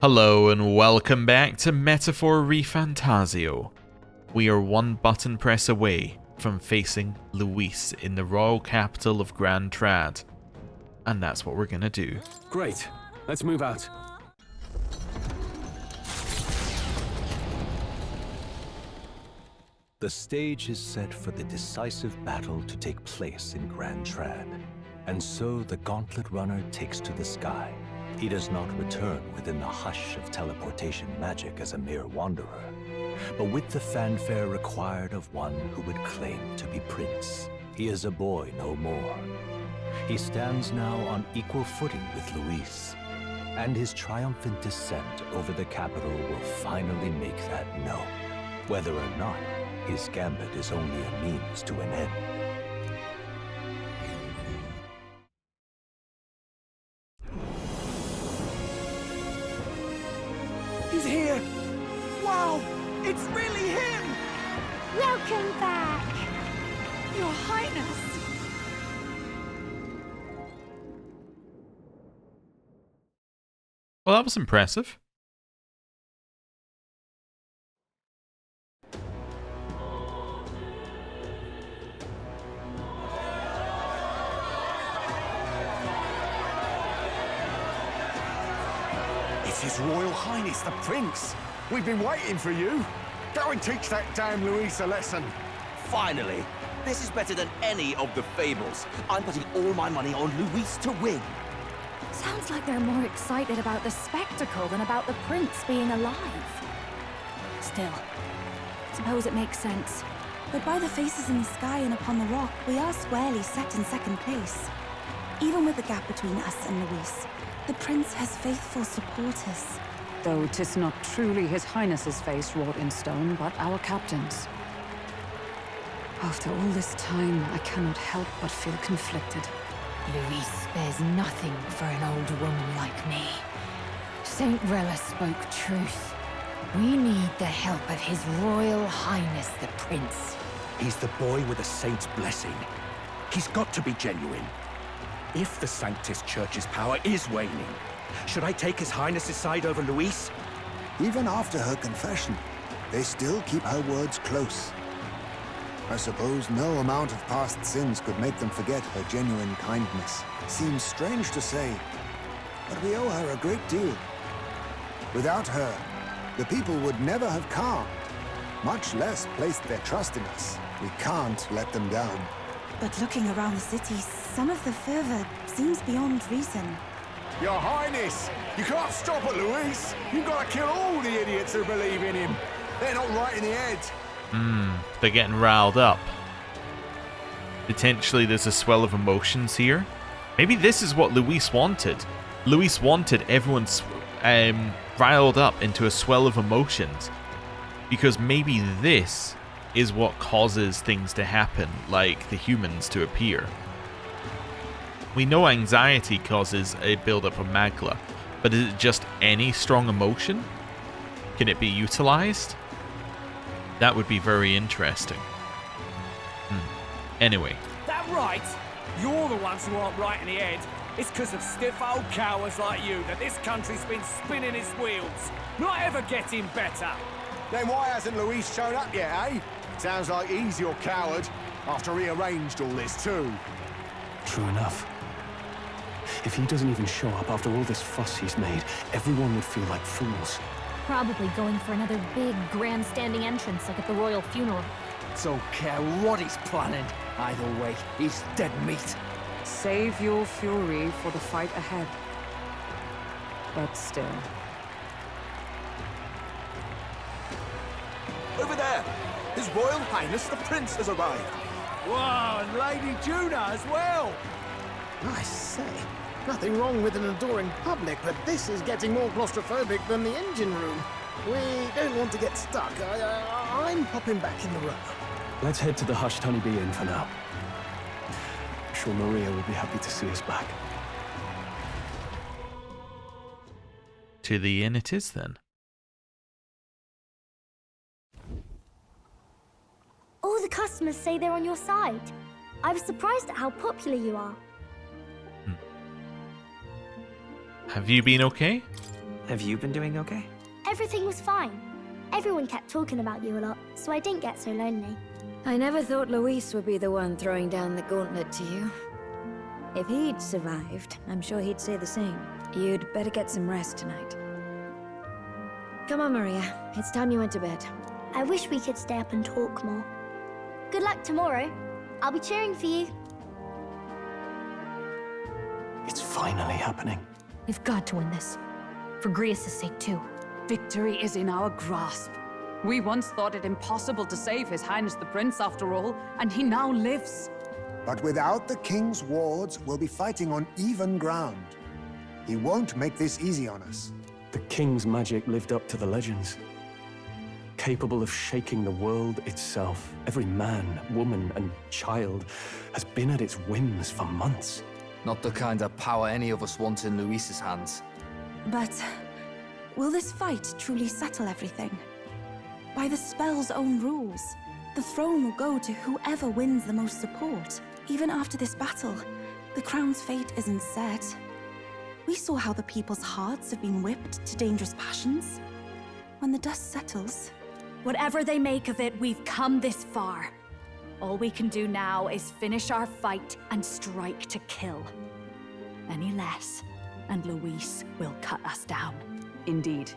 Hello and welcome back to Metaphor ReFantazio. We are one button press away from facing Luis in the royal capital of Grand Trad. And that's what we're gonna do. Great. Let's move out. The stage is set for the decisive battle to take place in Grand Trad. And so the gauntlet runner takes to the sky. He does not return within the hush of teleportation magic as a mere wanderer, but with the fanfare required of one who would claim to be prince. He is a boy no more. He stands now on equal footing with Luis, and his triumphant descent over the capital will finally make that known, whether or not his gambit is only a means to an end. He's here! Wow! It's really him! Welcome back! Your Highness! Well, that was impressive. It's His Royal Highness the Prince. We've been waiting for you. Go and teach that damn Luis a lesson. Finally! This is better than any of the fables. I'm putting all my money on Luis to win. Sounds like they're more excited about the spectacle than about the prince being alive. Still, suppose it makes sense. But by the faces in the sky and upon the rock, we are squarely set in second place. Even with the gap between us and Luis, the prince has faithful supporters. Though 'tis not truly His Highness's face wrought in stone, but our captain's. After all this time, I cannot help but feel conflicted. Luis spares nothing for an old woman like me. Saint Rella spoke truth. We need the help of His Royal Highness the Prince. He's the boy with a saint's blessing. He's got to be genuine. If the Sanctus Church's power is waning, should I take His Highness's side over Luis? Even after her confession, they still keep her words close. I suppose no amount of past sins could make them forget her genuine kindness. Seems strange to say, but we owe her a great deal. Without her, the people would never have calmed, much less placed their trust in us. We can't let them down. But looking around the city, some of the fervor seems beyond reason. Your Highness, you can't stop at Luis. You've got to kill all the idiots who believe in him. They're not right in the head. They're getting riled up. Potentially there's a swell of emotions here. Maybe this is what Luis wanted. Luis wanted everyone riled up into a swell of emotions. Because maybe this is what causes things to happen, like the humans to appear. We know anxiety causes a buildup of magla, but is it just any strong emotion? Can it be utilized? That would be very interesting. Anyway. That right? You're the ones who aren't right in the head. It's because of stiff old cowards like you that this country's been spinning its wheels. Not ever getting better. Then why hasn't Luis shown up yet, eh? Sounds like he's your coward, after he arranged all this too. True enough. If he doesn't even show up after all this fuss he's made, everyone would feel like fools. Probably going for another big, grandstanding entrance like at the royal funeral. Don't care what he's planning. Either way, he's dead meat. Save your fury for the fight ahead. But still. Over there! His Royal Highness the Prince has arrived. Wow, and Lady Juna as well. I say, nothing wrong with an adoring public, but this is getting more claustrophobic than the engine room. We don't want to get stuck. I'm popping back in the room. Let's head to the hushed honeybee inn for now. I'm sure Maria will be happy to see us back. To the inn it is then. All the customers say they're on your side. I was surprised at how popular you are. Have you been okay? Have you been doing okay? Everything was fine. Everyone kept talking about you a lot, so I didn't get so lonely. I never thought Luis would be the one throwing down the gauntlet to you. If he'd survived, I'm sure he'd say the same. You'd better get some rest tonight. Come on, Maria. It's time you went to bed. I wish we could stay up and talk more. Good luck tomorrow. I'll be cheering for you. It's finally happening. We've got to win this. For Grius' sake, too. Victory is in our grasp. We once thought it impossible to save His Highness the Prince after all, and he now lives. But without the king's wards, we'll be fighting on even ground. He won't make this easy on us. The king's magic lived up to the legends. Capable of shaking the world itself. Every man, woman, and child has been at its whims for months. Not the kind of power any of us want in Luis's hands. But will this fight truly settle everything? By the spell's own rules, the throne will go to whoever wins the most support. Even after this battle, the crown's fate isn't set. We saw how the people's hearts have been whipped to dangerous passions. When the dust settles... Whatever they make of it, we've come this far. All we can do now is finish our fight and strike to kill. Any less, and Luis will cut us down. Indeed.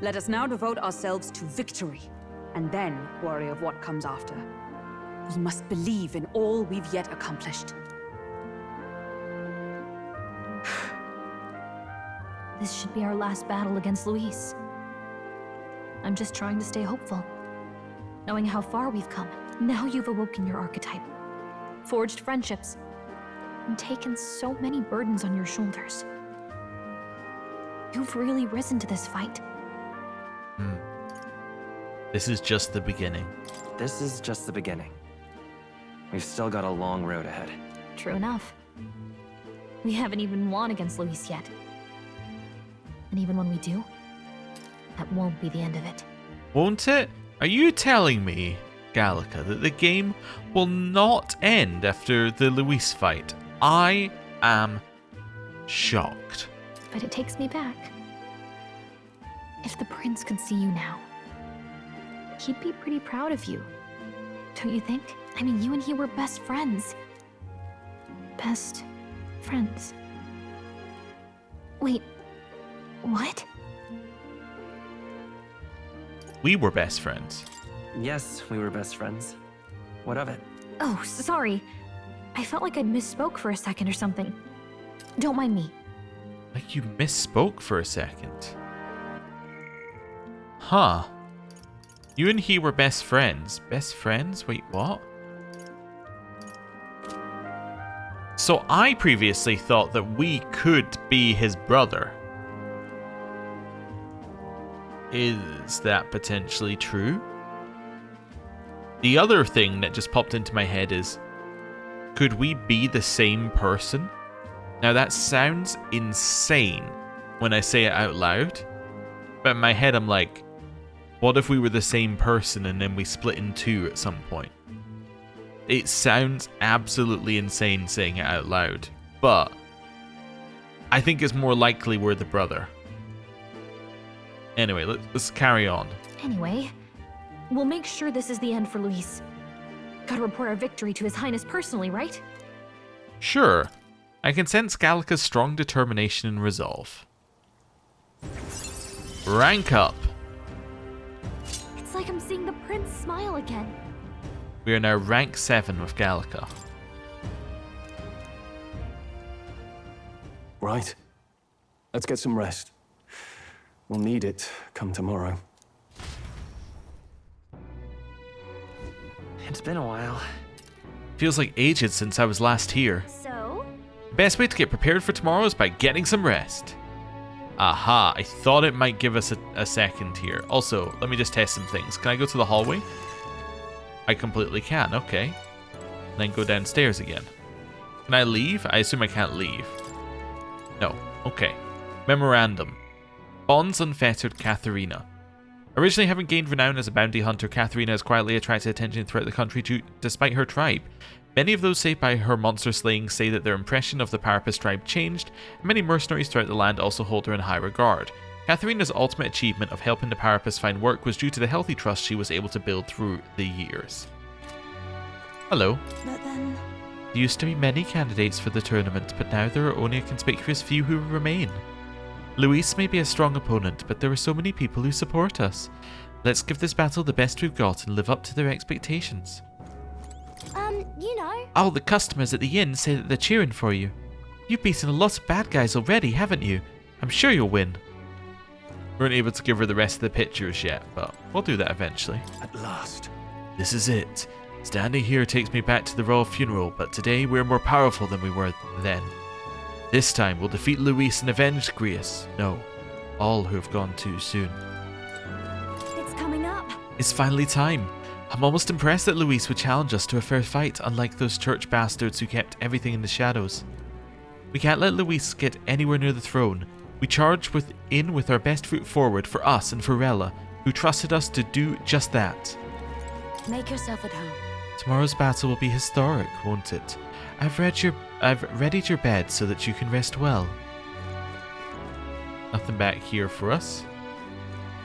Let us now devote ourselves to victory, and then worry of what comes after. We must believe in all we've yet accomplished. This should be our last battle against Luis. I'm just trying to stay hopeful, knowing how far we've come. Now you've awoken your archetype, forged friendships, and taken so many burdens on your shoulders. You've really risen to this fight. This is just the beginning. This is just the beginning. We've still got a long road ahead. True enough. We haven't even won against Luis yet. And even when we do, that won't be the end of it. Won't it? Are you telling me, Gallica, that the game will not end after the Luis fight? I am shocked. But it takes me back. If the prince could see you now, he'd be pretty proud of you. Don't you think? I mean, you and he were best friends. Best friends. Wait, what? We were best friends. Yes, we were best friends. What of it? Oh, sorry. I felt like I'd misspoke for a second or something. Don't mind me. Like you misspoke for a second. Huh. You and he were best friends. Best friends? Wait, what? So I previously thought that we could be his brother. Is that potentially true? The other thing that just popped into my head is, could we be the same person? Now that sounds insane when I say it out loud, but in my head I'm like, what if we were the same person and then we split in two at some point? It sounds absolutely insane saying it out loud, but I think it's more likely we're the brother. Anyway, let's carry on. Anyway, we'll make sure this is the end for Luis. Gotta report our victory to His Highness personally, right? Sure. I can sense Gallica's strong determination and resolve. Rank up. It's like I'm seeing the prince smile again. We are now rank 7 with Gallica. Right. Let's get some rest. We'll need it come tomorrow. It's been a while. Feels like ages since I was last here. So? Best way to get prepared for tomorrow is by getting some rest. Aha, I thought it might give us a second here. Also, let me just test some things. Can I go to the hallway? I completely can, okay. And then go downstairs again. Can I leave? I assume I can't leave. No, okay. Memorandum. Bonds unfettered Katharina. Originally having gained renown as a bounty hunter, Katharina has quietly attracted attention throughout the country despite her tribe. Many of those saved by her monster slaying say that their impression of the Parapus tribe changed, and many mercenaries throughout the land also hold her in high regard. Katharina's ultimate achievement of helping the Parapus find work was due to the healthy trust she was able to build through the years. Hello. But then... There used to be many candidates for the tournament, but now there are only a conspicuous few who remain. Luis may be a strong opponent, but there are so many people who support us. Let's give this battle the best we've got and live up to their expectations. You know. Oh, the customers at the inn say that they're cheering for you. You've beaten a lot of bad guys already, haven't you? I'm sure you'll win. We weren't able to give her the rest of the pictures yet, but we'll do that eventually. At last. This is it. Standing here takes me back to the royal funeral, but today we're more powerful than we were then. This time we'll defeat Luis and avenge Grius. No, all who have gone too soon. It's coming up. It's finally time. I'm almost impressed that Luis would challenge us to a fair fight, unlike those church bastards who kept everything in the shadows. We can't let Luis get anywhere near the throne. We charge in with our best foot forward for us and for Rella, who trusted us to do just that. Make yourself at home. Tomorrow's battle will be historic, won't it? I've readied your bed so that you can rest well. Nothing back here for us.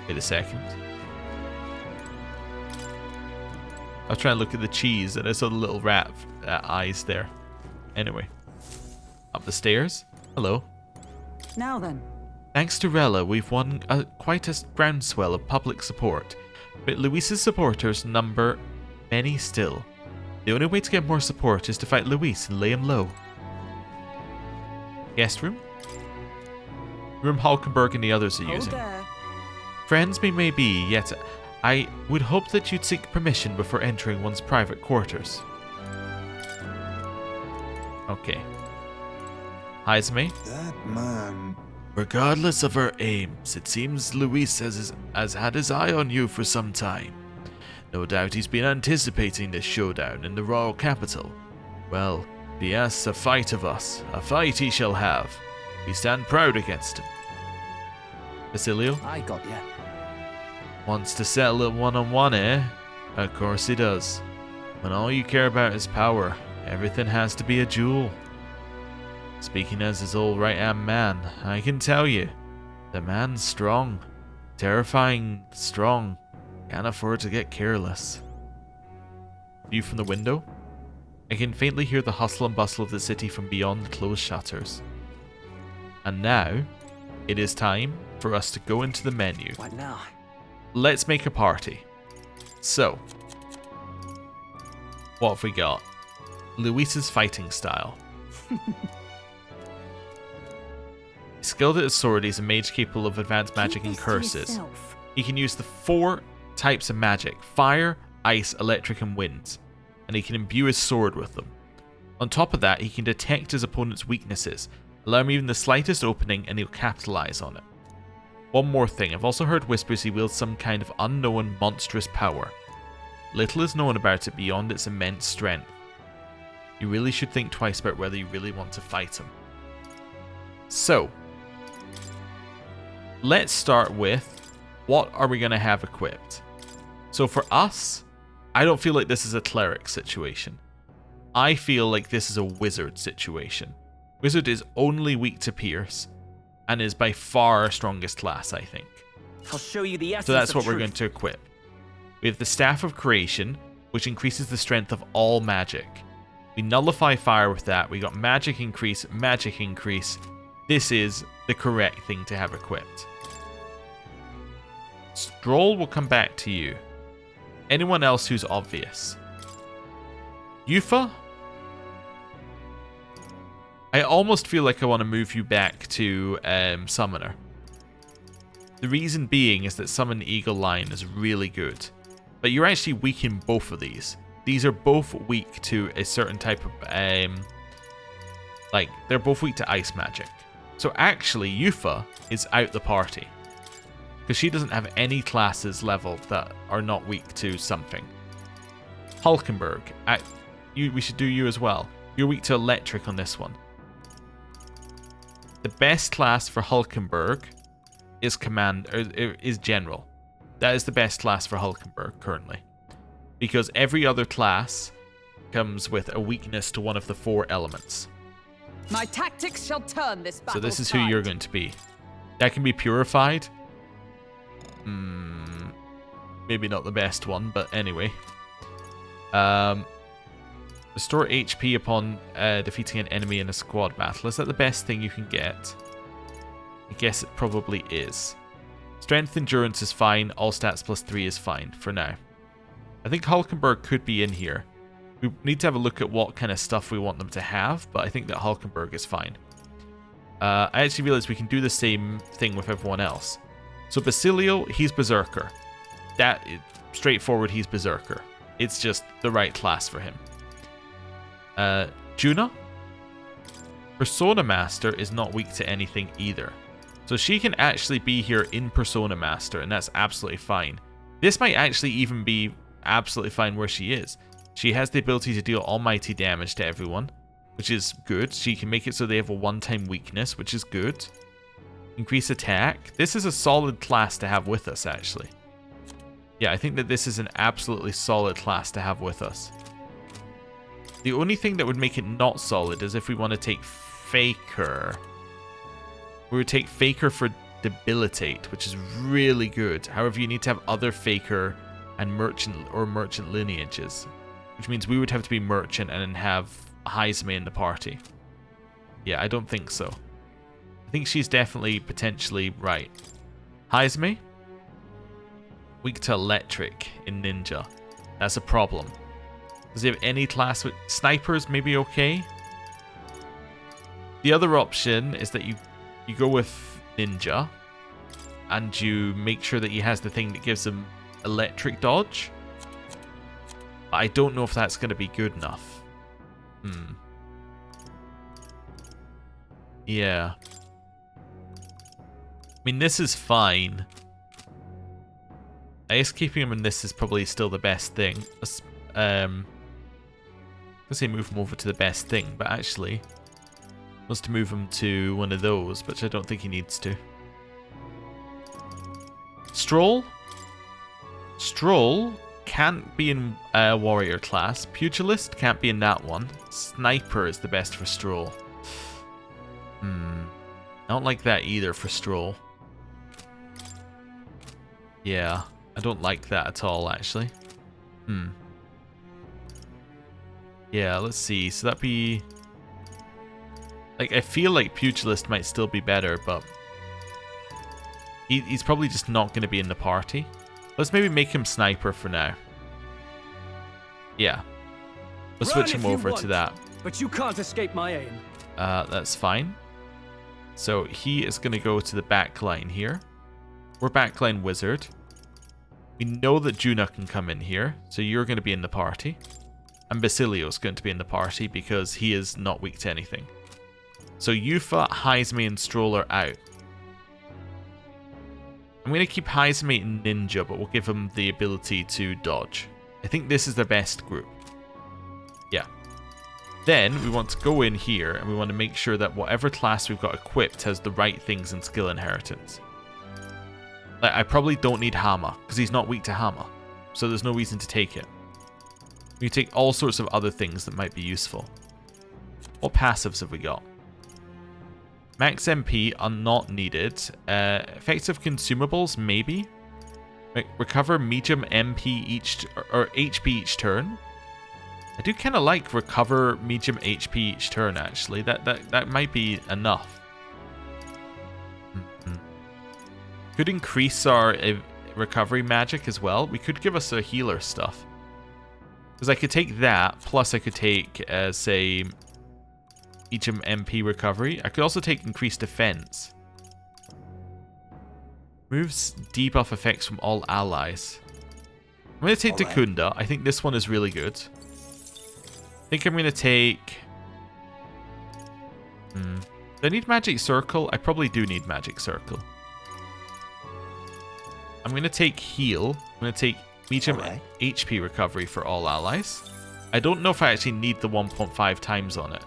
Wait a second. I was trying to look at the cheese and I saw the little rat eyes there. Anyway. Up the stairs. Hello. Now then. Thanks to Rella, we've won quite a groundswell of public support. But Luis's supporters number many still. The only way to get more support is to fight Luis and lay him low. Guest room? Room Hulkenberg and the others are using. Friends we may be, yet I would hope that you'd seek permission before entering one's private quarters. Okay. Haizme? That man... Regardless of our aims, it seems Luis has had his eye on you for some time. No doubt he's been anticipating this showdown in the royal capital. Well, if he asks a fight of us, a fight he shall have. We stand proud against him. Basilio? I got ya. Wants to settle it one-on-one, eh? Of course he does. When all you care about is power, everything has to be a duel. Speaking as his old right-hand man, I can tell you, the man's strong. Terrifying strong. Can't afford to get careless. View from the window? I can faintly hear the hustle and bustle of the city from beyond the closed shutters. And now, it is time for us to go into the menu. What now? Let's make a party. So, what have we got? Luis's fighting style. Skilled at his sword, he's a mage capable of advanced magic and curses. He can use the 4 types of magic: fire, ice, electric, and wind. And he can imbue his sword with them. On top of that, he can detect his opponent's weaknesses, allow him even the slightest opening, and he'll capitalize on it. One more thing, I've also heard whispers he wields some kind of unknown monstrous power. Little is known about it beyond its immense strength. You really should think twice about whether you really want to fight him. So, let's start with, what are we going to have equipped? So for us, I don't feel like this is a cleric situation. I feel like this is a wizard situation. Wizard is only weak to pierce, and is by far our strongest class, I think. I'll show you the essence. So that's of what we're truth. going to equip. We have the Staff of Creation, which increases the strength of all magic. We nullify fire with that. We got magic increase, magic increase. This is the correct thing to have equipped. Stroll will come back to you. Anyone else who's obvious? Yufa? I almost feel like I want to move you back to Summoner. The reason being is that Summon Eagle Lion is really good. But you're actually weak in both of these. These are both weak to a certain type of... they're both weak to ice magic. So actually, Yufa is out the party. Because she doesn't have any classes leveled that are not weak to something. Hulkenberg. We should do you as well. You're weak to electric on this one. The best class for Hulkenberg is is General. That is the best class for Hulkenberg currently. Because every other class comes with a weakness to one of the 4 elements. My tactics shall turn this battle. So this is who you're going to be. That can be purified. maybe not the best one, but anyway. Restore HP upon defeating an enemy in a squad battle. Is that the best thing you can get? I guess it probably is. Strength endurance is fine. All stats +3 is fine for now. I think Hulkenberg could be in here. We need to have a look at what kind of stuff we want them to have, but I think that Hulkenberg is fine. I actually realized we can do the same thing with everyone else. So Basilio, he's Berserker. That is straightforward, he's Berserker. It's just the right class for him. Juna? Persona Master is not weak to anything either. So she can actually be here in Persona Master, and that's absolutely fine. This might actually even be absolutely fine where she is. She has the ability to deal almighty damage to everyone, which is good. She can make it so they have a one-time weakness, which is good. Increase attack. This is a solid class to have with us, actually. Yeah, I think that this is an absolutely solid class to have with us. The only thing that would make it not solid is if we want to take Faker. We would take Faker for Debilitate, which is really good. However, you need to have other Faker and Merchant lineages, which means we would have to be Merchant and then have Heisme in the party. Yeah, I don't think so. I think she's definitely potentially right. Heisme? Weak to Electric in Ninja. That's a problem. Does he have any class with snipers? Maybe okay. The other option is that you go with Ninja and you make sure that he has the thing that gives him electric dodge. But I don't know if that's going to be good enough. Yeah. I mean, this is fine. I guess keeping him in this is probably still the best thing. Let's say move him over to the best thing, but actually wants to move him to one of those, which I don't think he needs to. Stroll? Stroll can't be in warrior class. Pugilist can't be in that one. Sniper is the best for Stroll. I don't like that either for Stroll. Yeah, I don't like that at all, actually. Yeah, let's see. So that'd be... Like, I feel like Pugilist might still be better, but... He's probably just not going to be in the party. Let's maybe make him Sniper for now. Yeah. Let's switch him over to that. But you can't escape my aim. That's fine. So he is going to go to the back line here. We're backline Wizard. We know that Juna can come in here, so you're going to be in the party. And Basilio's going to be in the party because he is not weak to anything. So Yufa, Heisme, and Stroll are out. I'm going to keep Heisme in Ninja, but we'll give him the ability to dodge. I think this is the best group. Yeah. Then we want to go in here and we want to make sure that whatever class we've got equipped has the right things in skill inheritance. Like, I probably don't need Hama because he's not weak to Hama. So there's no reason to take it. We take all sorts of other things that might be useful. What passives have we got? Max MP are not needed. Effective consumables, maybe. Recover medium MP each or HP each turn. I do kind of like recover medium HP each turn. Actually, that might be enough. Could increase our recovery magic as well. We could give us a healer stuff. Because I could take that, plus I could take, say, each MP recovery. I could also take increased defense. Moves debuff effects from all allies. I'm going to take Takunda. I think this one is really good. I think I'm going to take... Do I need Magic Circle? I probably do need Magic Circle. I'm going to take Heal. I'm going to take medium HP recovery for all allies. I don't know if I actually need the 1.5 times on it.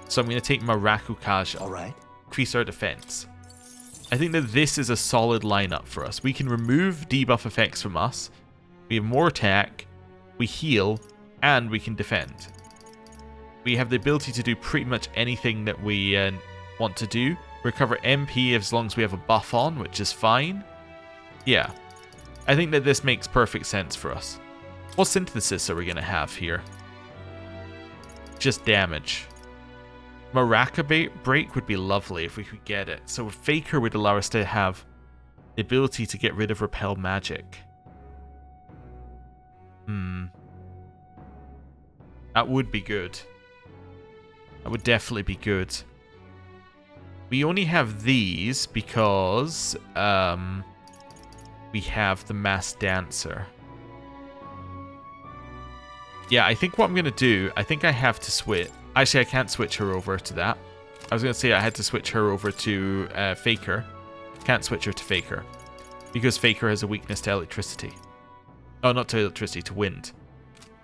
So I'm going to take Maraku Kaja. Increase our defense. I think that this is a solid lineup for us. We can remove debuff effects from us. We have more attack. We heal. And we can defend. We have the ability to do pretty much anything that we want to do. Recover MP as long as we have a buff on, which is fine. Yeah. I think that this makes perfect sense for us. What synthesis are we going to have here? Just damage. Maraca break would be lovely if we could get it. So Faker would allow us to have the ability to get rid of repel magic. That would be good. That would definitely be good. We only have these because we have the Mass Dancer. Yeah, I think what I'm going to do, I think I have to switch. Actually, I can't switch her over to that. I was going to say I had to switch her over to Faker. Can't switch her to Faker. Because Faker has a weakness to electricity. Oh, not to electricity, to wind.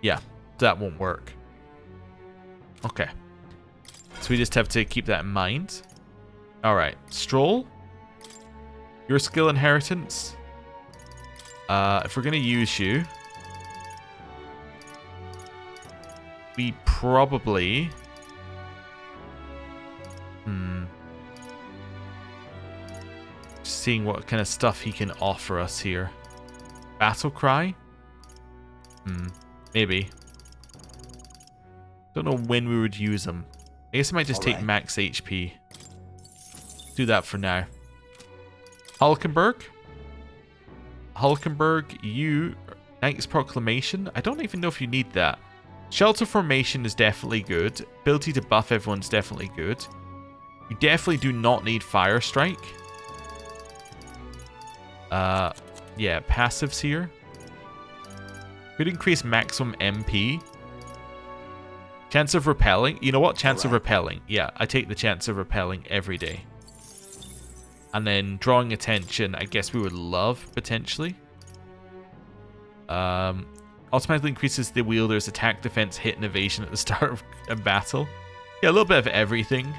Yeah, that won't work. Okay. So we just have to keep that in mind. Alright, Stroll. Your skill inheritance. If we're going to use you, we probably... Just seeing what kind of stuff he can offer us here. Battle Cry? Maybe. Don't know when we would use them. I guess I might just take max HP. Do that for now. Hulkenberg? Hulkenberg, you... Knight's Proclamation? I don't even know if you need that. Shelter Formation is definitely good. Ability to buff everyone's definitely good. You definitely do not need Fire Strike. Yeah, passives here. Could increase maximum MP. Chance of repelling. You know what? Chance of repelling. Yeah, I take the chance of repelling every day. And then drawing attention, I guess we would love, potentially. Automatically increases the wielder's attack, defense, hit, and evasion at the start of a battle. Yeah, a little bit of everything.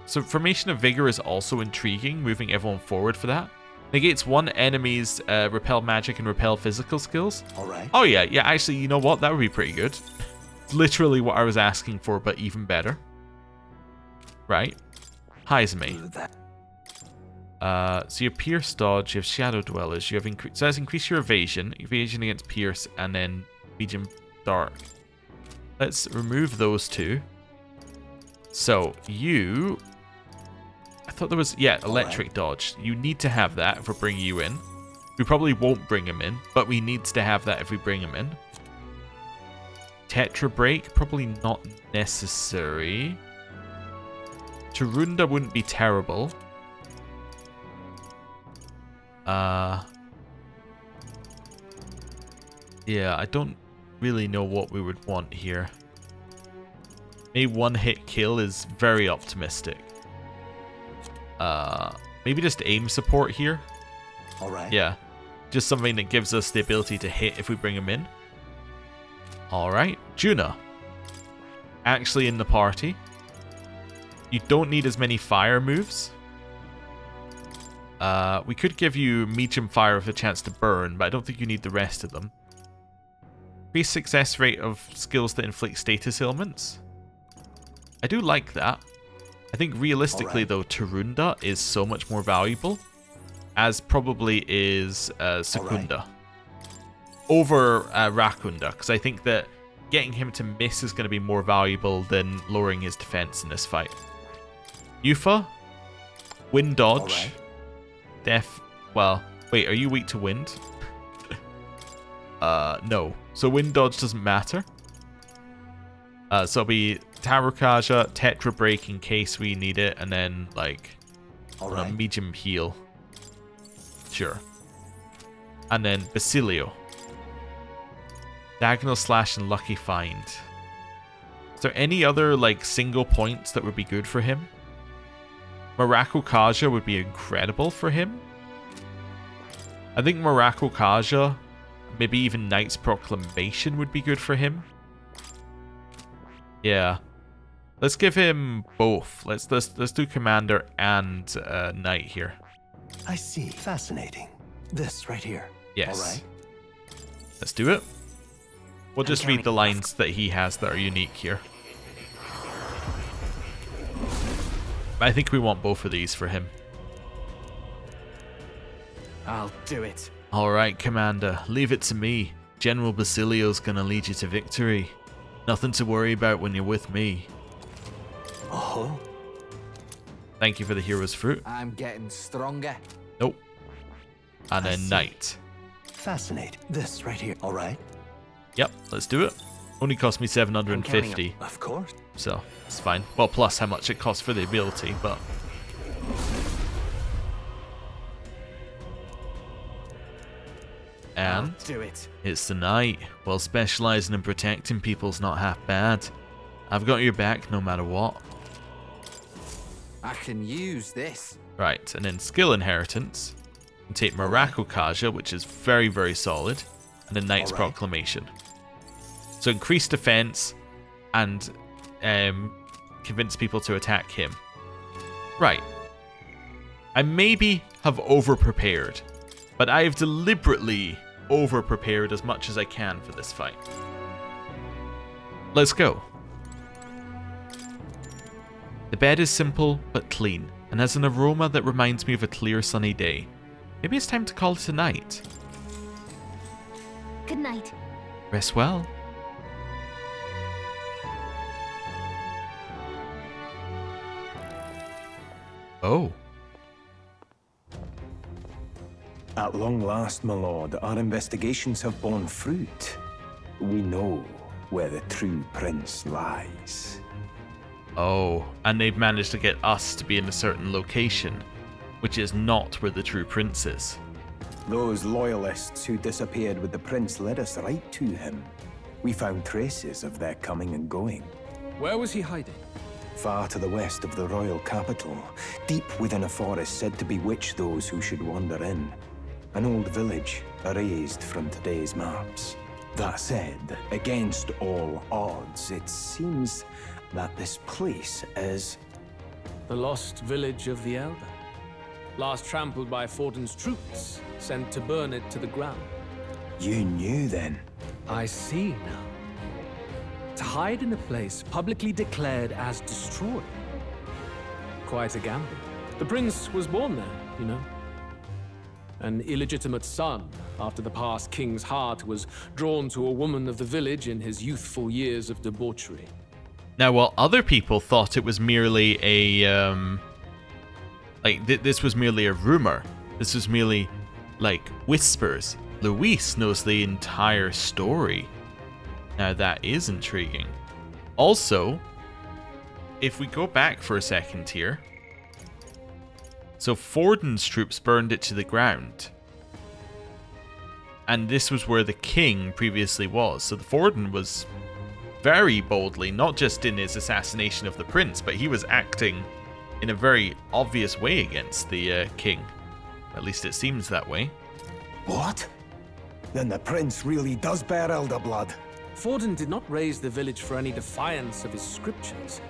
So Formation of Vigor is also intriguing, moving everyone forward for that. Negates one enemy's repel magic and repel physical skills. Oh yeah, actually, you know what? That would be pretty good. Literally what I was asking for, but even better. Right? Heizme. So you have Pierce Dodge, you have Shadow Dwellers, you have so that's increase your evasion against Pierce, and then Medium Dark. Let's remove those two. So you... I thought there was... Yeah, Electric Dodge. You need to have that if we're bringing you in. We probably won't bring him in, but we need to have that if we bring him in. Tetra Break, probably not necessary. Tarunda wouldn't be terrible. Yeah, I don't really know what we would want here. Maybe one hit kill is very optimistic. Maybe just aim support here. Yeah, just something that gives us the ability to hit if we bring him in. Alright, Juna. Actually in the party. You don't need as many fire moves. We could give you medium fire with a chance to burn, but I don't think you need the rest of them. Increase success rate of skills that inflict status ailments. I do like that. I think realistically though, Tarunda is so much more valuable, as probably is Secunda. Over Rakunda, because I think that getting him to miss is going to be more valuable than lowering his defense in this fight. Yufa, Wind Dodge, well, wait, are you weak to wind? No. So Wind Dodge doesn't matter. So it'll be Tarukaja, Tetra Break in case we need it, and then, like, medium heal. Sure. And then Basilio. Diagonal Slash and Lucky Find. Is there any other, like, single points that would be good for him? Morocco Kaja would be incredible for him. I think Morocco Kaja, maybe even Knight's Proclamation would be good for him. Yeah. Let's give him both. Let's do Commander and Knight here. I see. Fascinating. This right here. Yes. All right. Let's do it. We'll just read the lines that he has that are unique here. I think we want both of these for him. I'll do it. Alright, Commander, leave it to me. General Basilio's gonna lead you to victory. Nothing to worry about when you're with me. Oh? Thank you for the hero's fruit. I'm getting stronger. Nope. And then knight. Fascinating. This right here, alright? Yep, let's do it. Only cost me 750. Of course. So, it's fine. Well, plus how much it costs for the ability, but... And I'll do it. It's the knight. Well, specializing in protecting people's not half bad. I've got your back no matter what. I can use this. Right, and then skill inheritance. And take Morocco Kaja, which is very, very solid. And then Knight's Proclamation. So increase defense and convince people to attack him. Right. I maybe have over-prepared, but I have deliberately over-prepared as much as I can for this fight. Let's go. The bed is simple but clean, and has an aroma that reminds me of a clear sunny day. Maybe it's time to call it a night. Good night. Rest well. Oh. At long last, my lord, our investigations have borne fruit. We know where the true prince lies. Oh, and they've managed to get us to be in a certain location, which is not where the true prince is. Those loyalists who disappeared with the prince led us right to him. We found traces of their coming and going. Where was he hiding? Far to the west of the royal capital, deep within a forest said to bewitch those who should wander in. An old village, erased from today's maps. That said, against all odds, it seems that this place is... The lost village of the Elder. Last trampled by Fortin's troops, sent to burn it to the ground. You knew then? I see now. To hide in a place publicly declared as destroyed. Quite a gamble. The prince was born there, you know. An illegitimate son, after the past king's heart was drawn to a woman of the village in his youthful years of debauchery. Now, while other people thought it was merely a, this was merely a rumor, this was merely, like, whispers, Luis knows the entire story. Now, that is intriguing. Also, if we go back for a second here, so Fortin's troops burned it to the ground. And this was where the king previously was. So the Fortin was very boldly, not just in his assassination of the prince, but he was acting in a very obvious way against the king. At least it seems that way. What? Then the prince really does bear elder blood. Fortin did not raise the village for any defiance of his scriptures.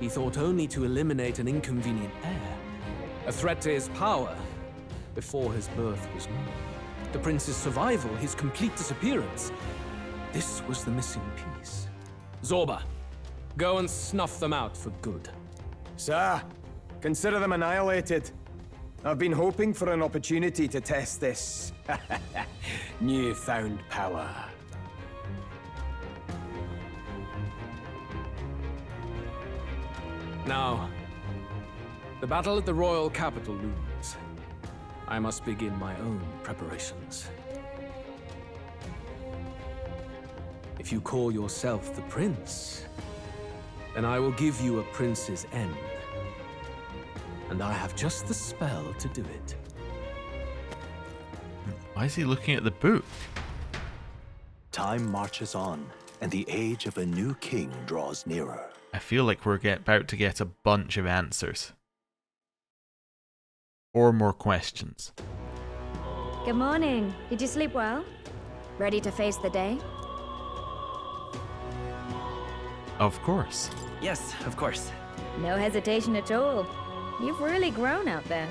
He thought only to eliminate an inconvenient heir. A threat to his power before his birth was known. The prince's survival, his complete disappearance. This was the missing piece. Zorba, go and snuff them out for good. Sir, consider them annihilated. I've been hoping for an opportunity to test this newfound power. Now, the battle at the royal capital looms. I must begin my own preparations. If you call yourself the prince, then I will give you a prince's end. And I have just the spell to do it. Why is he looking at the book? Time marches on, and the age of a new king draws nearer. I feel like we're about to get a bunch of answers. Or more questions. Good morning. Did you sleep well? Ready to face the day? Of course. Yes, of course. No hesitation at all. You've really grown out there.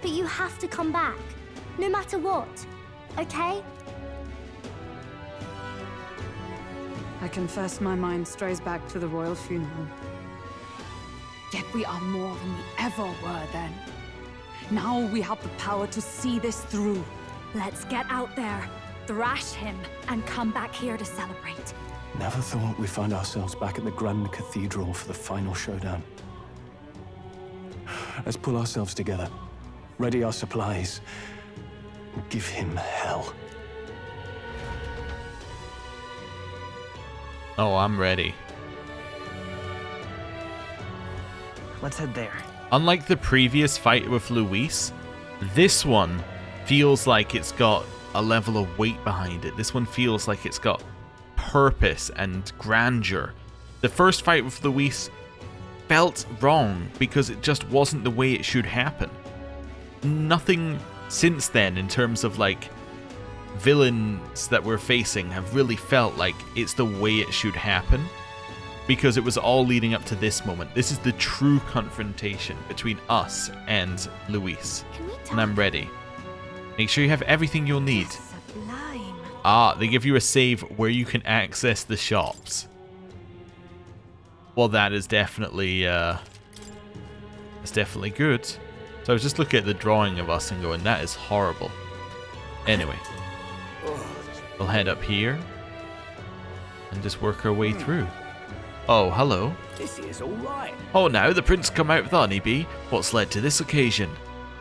But you have to come back, no matter what, okay? I confess my mind strays back to the royal funeral. Yet we are more than we ever were then. Now we have the power to see this through. Let's get out there, thrash him, and come back here to celebrate. Never thought we'd find ourselves back at the Grand Cathedral for the final showdown. Let's pull ourselves together, ready our supplies, and give him hell. Oh, I'm ready. Let's head there. Unlike the previous fight with Luis, this one feels like it's got a level of weight behind it. This one feels like it's got purpose and grandeur. The first fight with Luis felt wrong because it just wasn't the way it should happen. Nothing since then in terms of like villains that we're facing have really felt like it's the way it should happen, because it was all leading up to this moment. This is the true confrontation between us and Luis, and I'm ready. Make sure you have everything you'll need. Ah, they give you a save where you can access the shops. Well, that is definitely it's definitely good. So I was just looking at the drawing of us and going, that is horrible. Anyway, we'll head up here and just work our way through. Oh, hello. This is all right. Oh, now the prince come out with Honeybee. What's led to this occasion?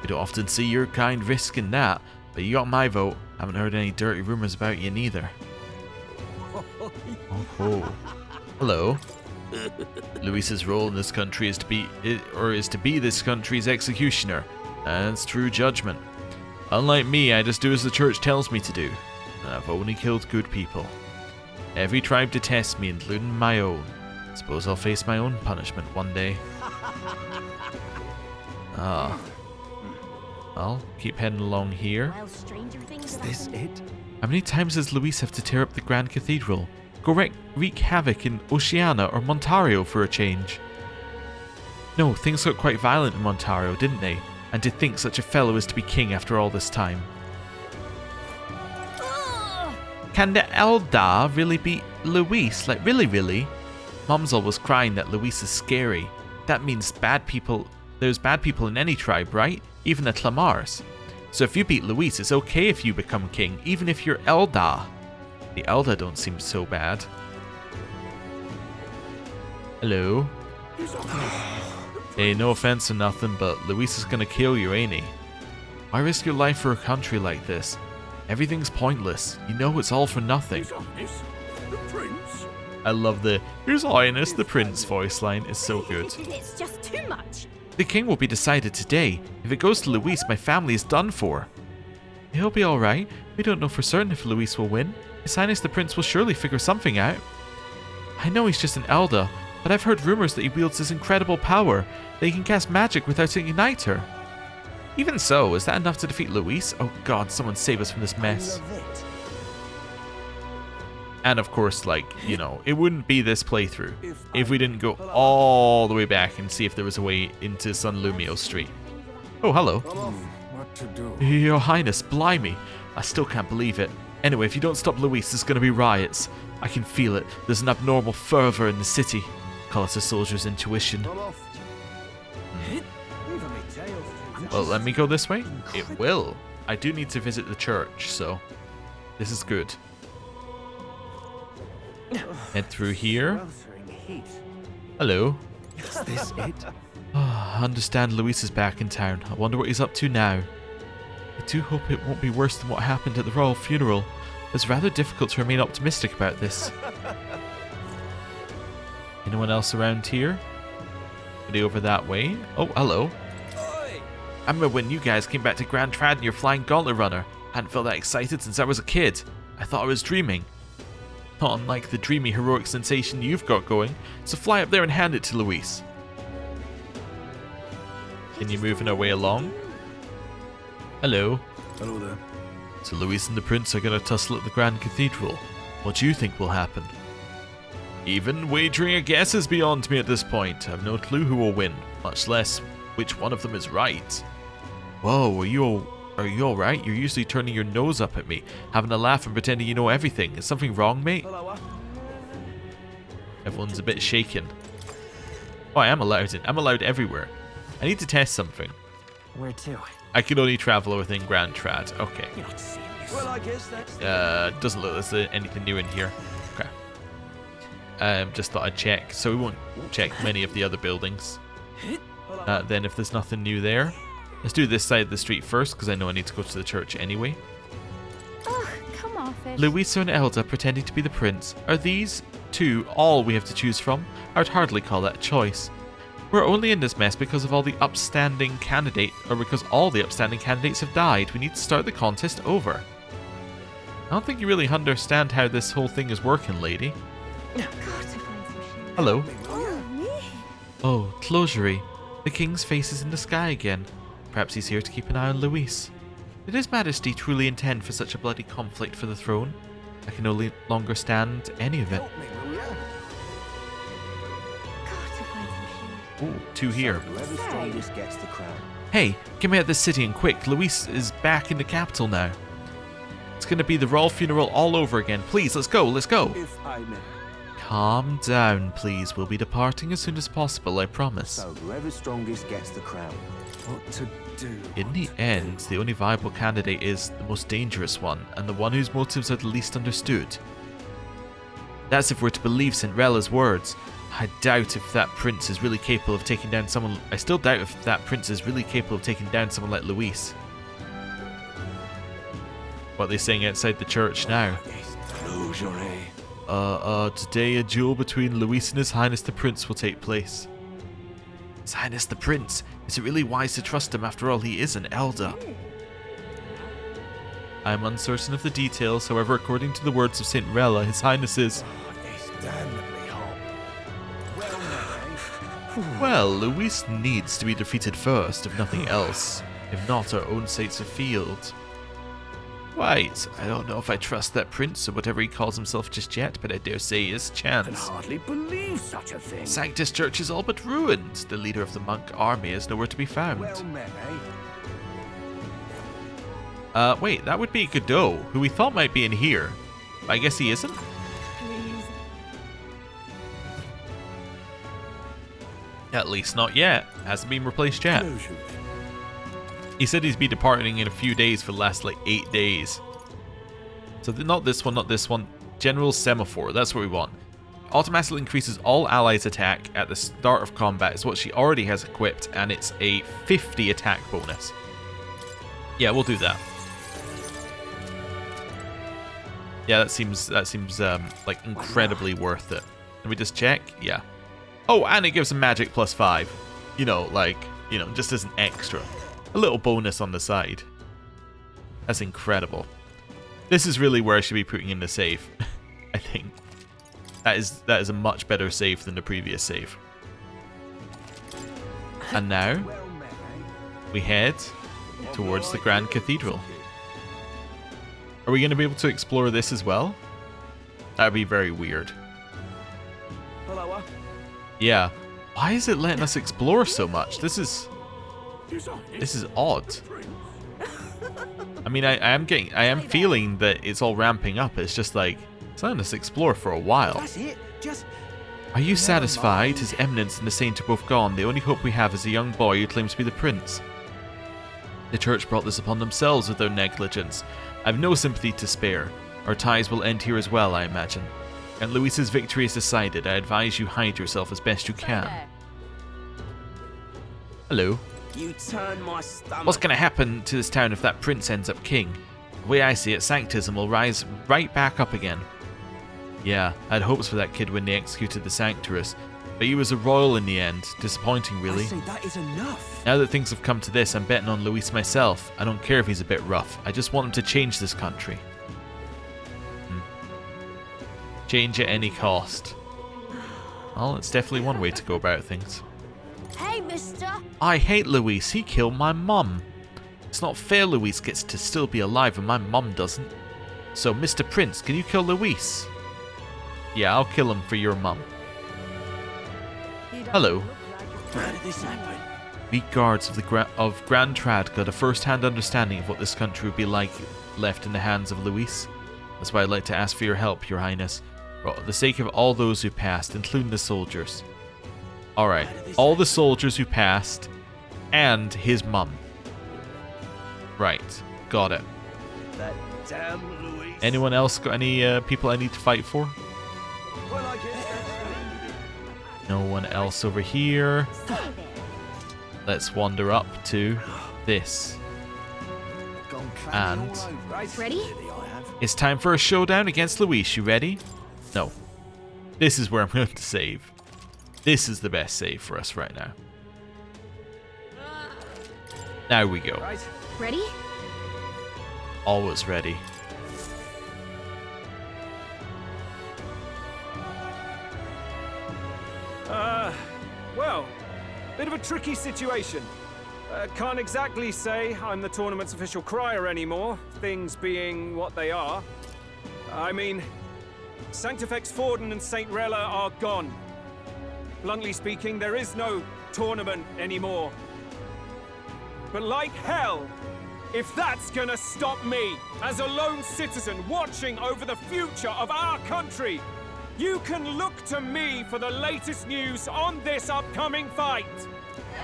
We don't often see your kind risking that, but you got my vote. Haven't heard any dirty rumors about you neither. Oh, hello. Luis's role in this country is to be this country's executioner. That's true judgment. Unlike me, I just do as the church tells me to do. And I've only killed good people. Every tribe detests me, including my own. Suppose I'll face my own punishment one day. Ah. Well, keep heading along here. Is this it? How many times does Luis have to tear up the Grand Cathedral? Go wreak havoc in Oceania or Montario for a change. No, things got quite violent in Montario, didn't they? And to think such a fellow is to be king after all this time. Can the Eldar really beat Luis? Like, really? Mom's always crying that Luis is scary. That means there's bad people in any tribe, right? Even the Clamars. So if you beat Luis, it's okay if you become king, even if you're Eldar. The Eldar don't seem so bad. Hello? Hey, no offense or nothing, but Luis is gonna kill you, ain't he? Why risk your life for a country like this? Everything's pointless. You know it's all for nothing. I love the His Highness the Prince voice line. It's so good. It's just too much. The king will be decided today. If it goes to Luis, my family is done for. He'll be alright. We don't know for certain if Luis will win. His Highness the Prince will surely figure something out. I know he's just an Elder, but I've heard rumors that he wields this incredible power, that he can cast magic without an igniter. Even so, is that enough to defeat Luis? Oh god, someone save us from this mess. And of course, like, you know, it wouldn't be this playthrough if we didn't go all the way back and see if there was a way into San Lumio Street. Oh, hello. What to do? Your Highness, blimey. I still can't believe it. Anyway, if you don't stop Luis, there's going to be riots. I can feel it. There's an abnormal fervor in the city. Call it a soldier's intuition. Well, let me go this way. It will. I do need to visit the church, so this is good. Head through here. Hello. Is this it? I understand Luis is back in town. I wonder what he's up to now. I do hope it won't be worse than what happened at the royal funeral. It's rather difficult to remain optimistic about this. Anyone else around here? Anybody over that way? Oh, hello. I remember when you guys came back to Grand Trad in your flying gauntlet runner. I hadn't felt that excited since I was a kid. I thought I was dreaming. Not unlike the dreamy heroic sensation you've got going, so fly up there and hand it to Luis. Continue moving our way along. Hello. Hello there. So Luis and the Prince are going to tussle at the Grand Cathedral. What do you think will happen? Even wagering a guess is beyond me at this point. I have no clue who will win, much less which one of them is right. Whoa, are you alright? You're usually turning your nose up at me, having a laugh and pretending you know everything. Is something wrong, mate? Everyone's a bit shaken. Oh, I am allowed in. I'm allowed everywhere. I need to test something. Where to? I can only travel within Grand Trad. Okay. You're not serious. Well, I guess that's... Doesn't look like there's anything new in here. Okay. Just thought I'd check. So we won't check many of the other buildings. Then if there's nothing new there, let's do this side of the street first, because I know I need to go to the church anyway. Ugh, come off it. Louisa and Elda pretending to be the prince. Are these two all we have to choose from? I would hardly call that a choice. We're only in this mess because of all the upstanding candidates, or because all the upstanding candidates have died. We need to start the contest over. I don't think you really understand how this whole thing is working, lady. Hello. Oh, Closery. The king's face is in the sky again. Perhaps he's here to keep an eye on Luis. Did his majesty truly intend for such a bloody conflict for the throne? I can no longer stand any of it. Ooh, two here. Whoever strongest gets the crown. Hey, get me out of this city and quick. Luis is back in the capital now. It's gonna be the royal funeral all over again. Please, let's go, let's go. If I may. Calm down, please. We'll be departing as soon as possible, I promise. So whoever strongest gets the crown. What to do? In the end, the only viable candidate is the most dangerous one, and the one whose motives are the least understood. That's if we're to believe Cinderella's words. I doubt if that prince is really capable of taking down someone. I still doubt if that prince is really capable of taking down someone like Luis. What are they saying outside the church now? Today a duel between Luis and His Highness the Prince will take place. His Highness the Prince? Is it really wise to trust him? After all, he is an elder. I am uncertain of the details, however, according to the words of Cinderella, His Highness is... Well, Luis needs to be defeated first, if nothing else. If not, our own states of field. Right, I don't know if I trust that prince or whatever he calls himself just yet, but I dare say he has a chance. I can hardly believe such a thing. Sanctus Church is all but ruined. The leader of the monk army is nowhere to be found. Well met, Wait, that would be Godot, who we thought might be in here. But I guess he isn't? At least not yet. Hasn't been replaced yet. He said he's be departing in a few days for the last, 8 days. So not this one, not this one. General Semaphore, that's what we want. Automatically increases all allies' attack at the start of combat is what she already has equipped, and it's a 50 attack bonus. Yeah, we'll do that. Yeah, that seems like incredibly worth it. Let me just check. Yeah. Oh, and it gives him magic +5. Just as an extra. A little bonus on the side. That's incredible. This is really where I should be putting in the save. I think. That is a much better save than the previous save. And now, we head towards the Grand Cathedral. Are we going to be able to explore this as well? That would be very weird. Yeah. Why is it letting us explore so much? This is odd. I mean, I am feeling that it's all ramping up. It's just like, it's letting us explore for a while. That's it. Just... Are you satisfied? His Eminence and the Saint are both gone. The only hope we have is a young boy who claims to be the prince. The church brought this upon themselves with their negligence. I have no sympathy to spare. Our ties will end here as well, I imagine. And Luis's victory is decided. I advise you hide yourself as best you can. Hello. You turn my stomach. What's going to happen to this town if that prince ends up king? The way I see it, Sanctism will rise right back up again. Yeah, I had hopes for that kid when they executed the Sanctorus, but he was a royal in the end. Disappointing, really. I say that is enough. Now that things have come to this, I'm betting on Luis myself. I don't care if he's a bit rough. I just want him to change this country. Change at any cost. Well, it's definitely one way to go about things. Hey, mister! I hate Luis. He killed my mum. It's not fair Luis gets to still be alive and my mum doesn't. So, Mr. Prince, can you kill Luis? Yeah, I'll kill him for your mum. Hello. How did this happen? We guards of Grand Trad got a first-hand understanding of what this country would be like left in the hands of Luis. That's why I'd like to ask for your help, Your Highness. For the sake of all those who passed, including the soldiers. Alright, all the soldiers who passed, and his mum. Right, got it. That damn Louis. Anyone else got any people I need to fight for? Well, I guess No one else over here. Let's wander up to this. And Ready? it's time for a showdown against Luis. You ready? No. This is where I'm going to save. This is the best save for us right now. Now we go. Ready? Always ready. Well, bit of a tricky situation. Can't exactly say I'm the tournament's official crier anymore, things being what they are. I mean, Sanctifex Forden and St. Rella are gone. Bluntly speaking, there is no tournament anymore. But like hell, if that's gonna stop me, as a lone citizen watching over the future of our country, you can look to me for the latest news on this upcoming fight.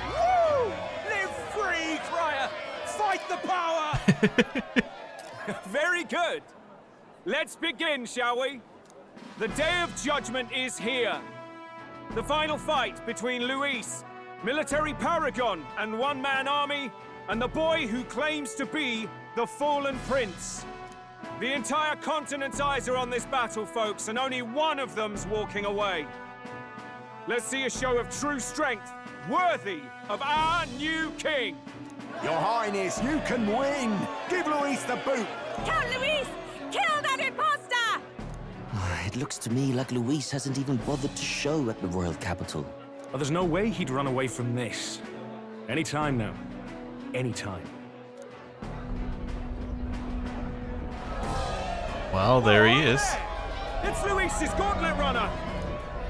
Woo! Live free, crier! Fight the power! Very good. Let's begin, shall we? The Day of Judgment is here. The final fight between Luis, military paragon and one-man army, and the boy who claims to be the fallen prince. The entire continent's eyes are on this battle, folks, and only one of them's walking away. Let's see a show of true strength, worthy of our new king. Your Highness, you can win! Give Luis the boot! Count Luis! Kill that imposter! It looks to me like Luis hasn't even bothered to show at the royal capital. Well, there's no way he'd run away from this. Anytime now. Anytime. Well, there he is. It's Luis's gauntlet runner!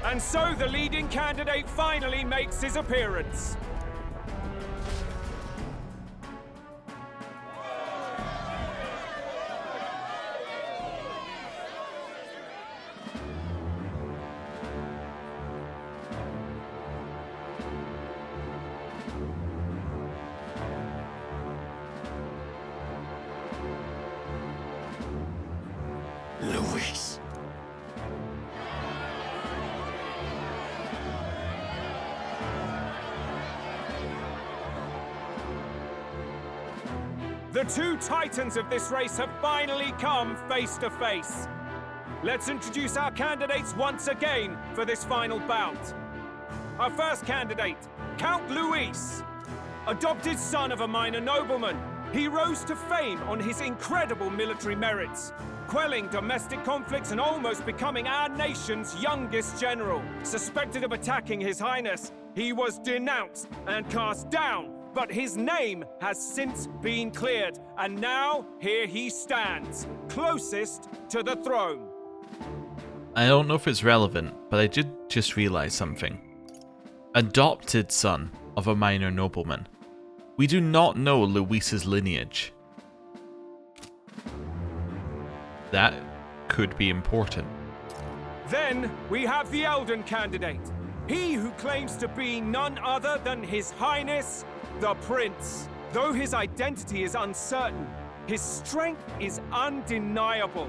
And so the leading candidate finally makes his appearance. Luis. The two titans of this race have finally come face to face. Let's introduce our candidates once again for this final bout. Our first candidate, Count Luis. Adopted son of a minor nobleman, he rose to fame on his incredible military merits, quelling domestic conflicts and almost becoming our nation's youngest general. Suspected of attacking His Highness, he was denounced and cast down, but his name has since been cleared, and now here he stands, closest to the throne. I don't know if it's relevant, but I did just realize something. Adopted son of a minor nobleman. We do not know Luis's lineage. That could be important. Then we have the Elden candidate. He who claims to be none other than His Highness, the Prince. Though his identity is uncertain, his strength is undeniable.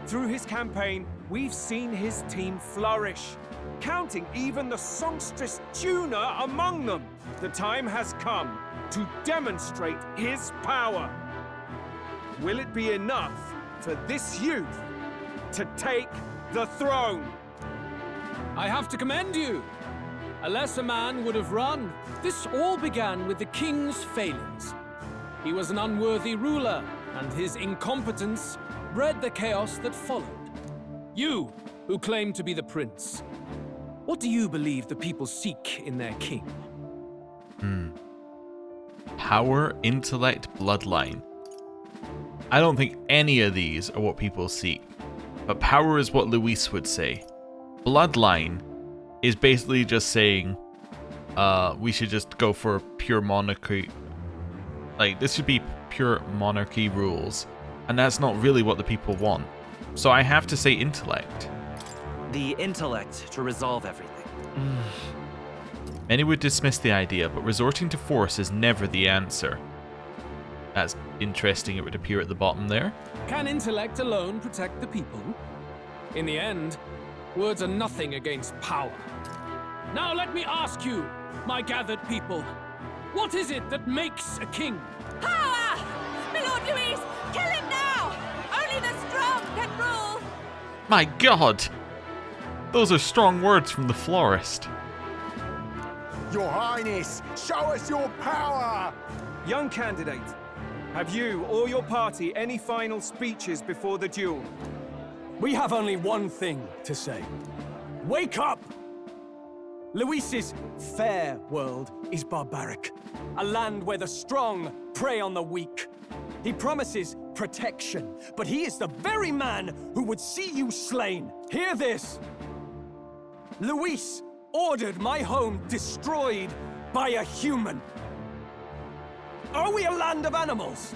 Through his campaign, we've seen his team flourish, counting even the songstress Juna among them. The time has come to demonstrate his power. Will it be enough for this youth to take the throne? I have to commend you. A lesser man would have run. This all began with the king's failings. He was an unworthy ruler, and his incompetence bred the chaos that followed. You, who claim to be the prince, what do you believe the people seek in their king? Power, intellect, bloodline. I don't think any of these are what people seek, but power is what Luis would say. Bloodline is basically just saying, we should just go for pure monarchy. Like, this should be pure monarchy rules, and that's not really what the people want. So I have to say intellect. The intellect to resolve everything. Many would dismiss the idea, but resorting to force is never the answer. That's interesting. It would appear at the bottom there. Can intellect alone protect the people? In the end, words are nothing against power. Now let me ask you, my gathered people, what is it that makes a king? Power! My Lord Louis, kill him now! Only the strong can rule! My God! Those are strong words from the florist. Your Highness, show us your power! Young candidate, have you or your party any final speeches before the duel? We have only one thing to say. Wake up! Luis's fair world is barbaric. A land where the strong prey on the weak. He promises protection, but he is the very man who would see you slain. Hear this! Luis ordered my home destroyed by a human. Are we a land of animals?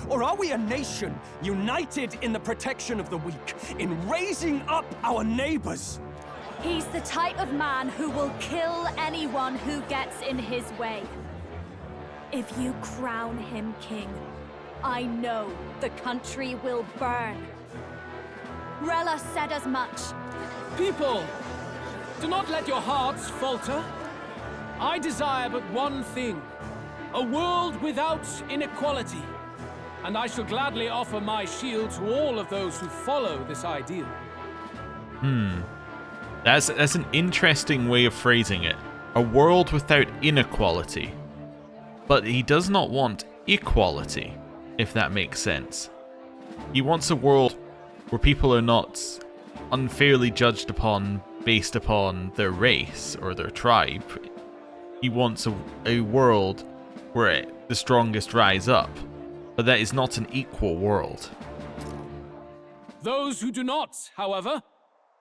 Or are we a nation united in the protection of the weak, in raising up our neighbors? He's the type of man who will kill anyone who gets in his way. If you crown him king, I know the country will burn. Rella said as much. People, do not let your hearts falter. I desire but one thing, a world without inequality. And I shall gladly offer my shield to all of those who follow this ideal. That's an interesting way of phrasing it. A world without inequality. But he does not want equality, if that makes sense. He wants a world where people are not unfairly judged upon based upon their race or their tribe. He wants a world where the strongest rise up. But that is not an equal world. Those who do not, however,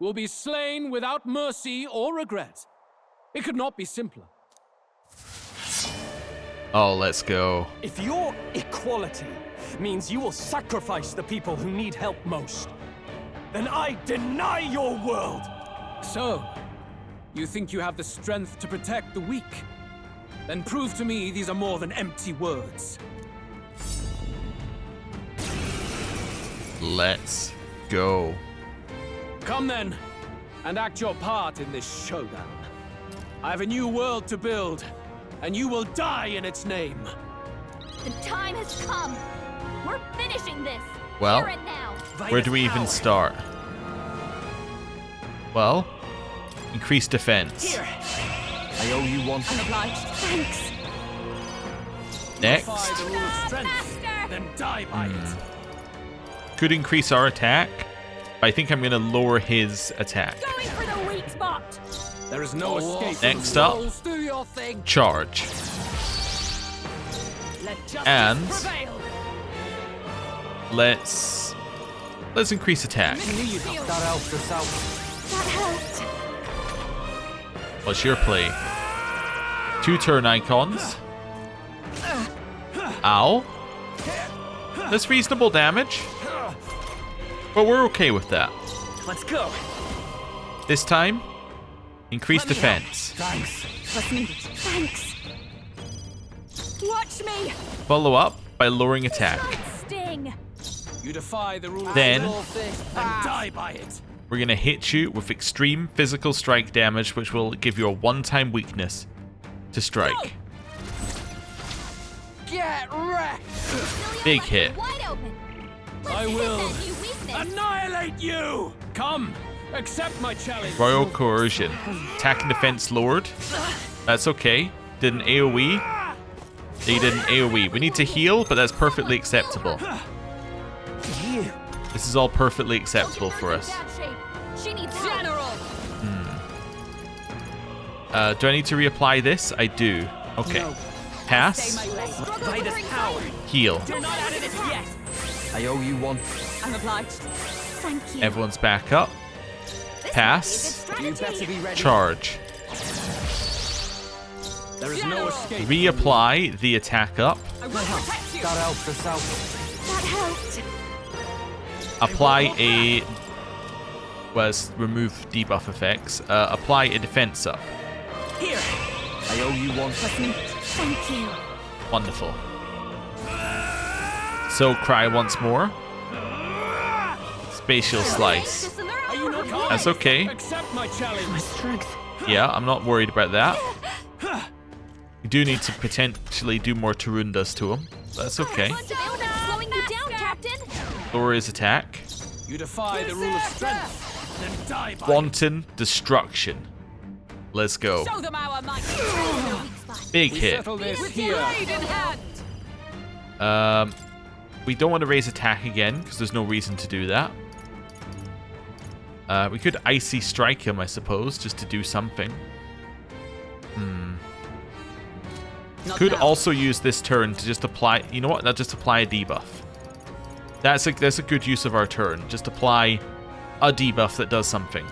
will be slain without mercy or regret. It could not be simpler. Oh, let's go. If your equality means you will sacrifice the people who need help most, then I deny your world! So, you think you have the strength to protect the weak? Then prove to me these are more than empty words. Let's go. Come then, and act your part in this showdown. I have a new world to build, and you will die in its name. The time has come. We're finishing this. Well, Here and now. where do we even start? Well, increase defense. Here. I owe you one. I'm obliged. Thanks. Next, Defy the rule of strength, then die by it. could increase our attack. I think I'm going to lower his attack. Going for the weak spot. There is no escape. Next up, Do your thing. charge. Let justice And prevail. let's increase attack. That helped yourself. That helped. What's your play? 2 turn icons. Ow. That's reasonable damage. But we're okay with that. Let's go. This time, increase defense. Thanks. Let's meet it. Thanks. Watch me. Follow up by lowering attack. Sting. You defy the rule Then- of strength and die by it. We're going to hit you with extreme physical strike damage, which will give you a one-time weakness to strike. Get wrecked. Big hit. Wide open. I will That new weakness. annihilate you. Come, accept my challenge. Royal Coercion. Attack and defense lowered. That's okay. Did an AoE. They did an AoE. We need to heal, but that's perfectly acceptable. This is all perfectly acceptable for us. Bad shape. She needs general. Do I need to reapply this? I do. Okay. Pass. Heal. You're not out of this yet. I owe you one. I'm obliged. Thank you. Everyone's back up. Pass. You better be ready. Charge. There is no escape. Reapply the attack up. I will protect you. That helped yourself. That helped. Apply a... Was remove debuff effects. Apply a defense up. Here. I owe you one. Let's meet it. Thank you. Wonderful. So cry once more. Spatial slice. That's okay. Accept my challenge. My strength. Yeah, I'm not worried about that. We do need to potentially do more Tarundas to him. That's okay. Slowing you down, Captain. Lower his attack. You defy the rule of strength, then die by Wanton destruction. Let's go. Show them our might. Big We hit. settle this here. Blade in hand. We don't want to raise attack again because there's no reason to do that. We could icy strike him, I suppose, just to do something. Could also use this turn to just apply. You know what? That'll just apply a debuff. That's a good use of our turn. Just apply a debuff that does something.